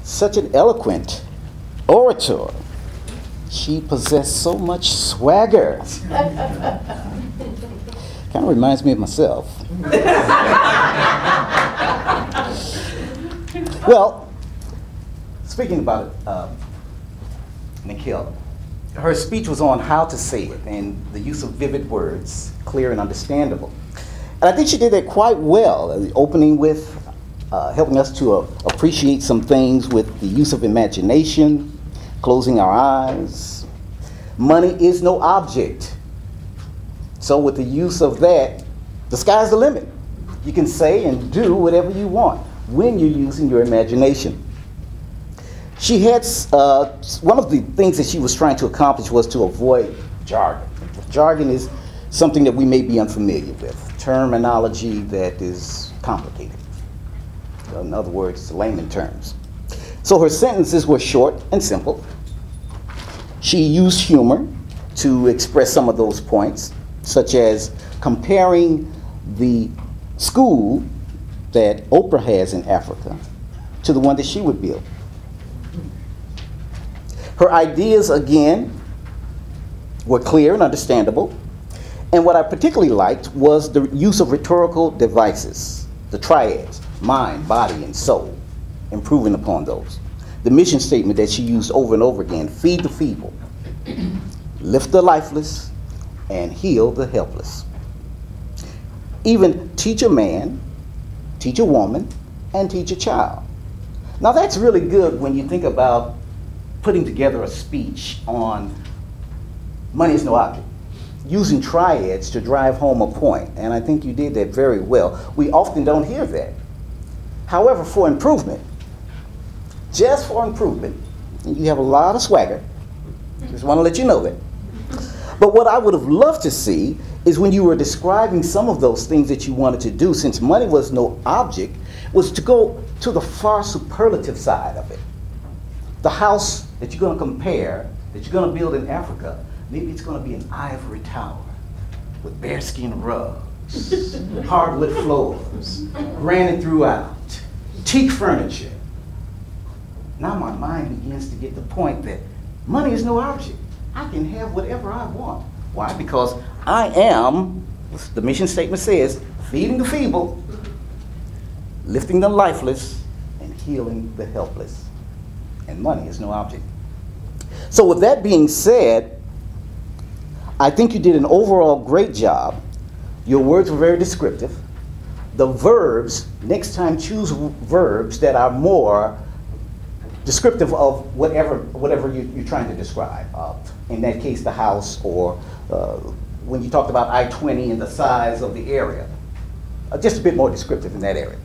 such an eloquent orator. She possessed so much swagger. Kind of reminds me of myself. Well, speaking about McKell, her speech was on how to say it and the use of vivid words, clear and understandable. And I think she did that quite well, opening with helping us to appreciate some things with the use of imagination, closing our eyes. Money is no object. So with the use of that, the sky's the limit. You can say and do whatever you want when you're using your imagination. She had, one of the things that she was trying to accomplish was to avoid jargon. Jargon is something that we may be unfamiliar with, terminology that is complicated. In other words, layman terms. So her sentences were short and simple. She used humor to express some of those points, such as comparing the school that Oprah has in Africa to the one that she would build. Her ideas, again, were clear and understandable. And what I particularly liked was the use of rhetorical devices, the triads, mind, body, and soul, improving upon those. The mission statement that she used over and over again: feed the feeble, lift the lifeless, and heal the helpless. Even teach a man, teach a woman, and teach a child. Now that's really good when you think about putting together a speech on money is no object, using triads to drive home a point, and I think you did that very well. We often don't hear that. However, for improvement, just for improvement, and you have a lot of swagger, just want to let you know that. But what I would have loved to see is when you were describing some of those things that you wanted to do, since money was no object, was to go to the far superlative side of it. The house that you're going to compare, that you're going to build in Africa, maybe it's going to be an ivory tower with bearskin rugs, hardwood floors, granite throughout, teak furniture. Now my mind begins to get the point that money is no object. I can have whatever I want. Why? Because I am, the mission statement says, feeding the feeble, lifting the lifeless, and healing the helpless. And money is no object. So with that being said, I think you did an overall great job. Your words were very descriptive. The verbs, next time choose verbs that are more descriptive of whatever you're trying to describe. In that case, the house, or when you talked about I-20 and the size of the area. Just a bit more descriptive in that area.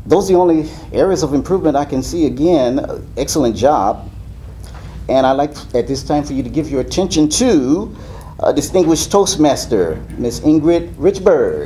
Those are the only areas of improvement I can see. Again, excellent job. And I'd like at this time for you to give your attention to distinguished Toastmaster, Miss Ingrid Richburg.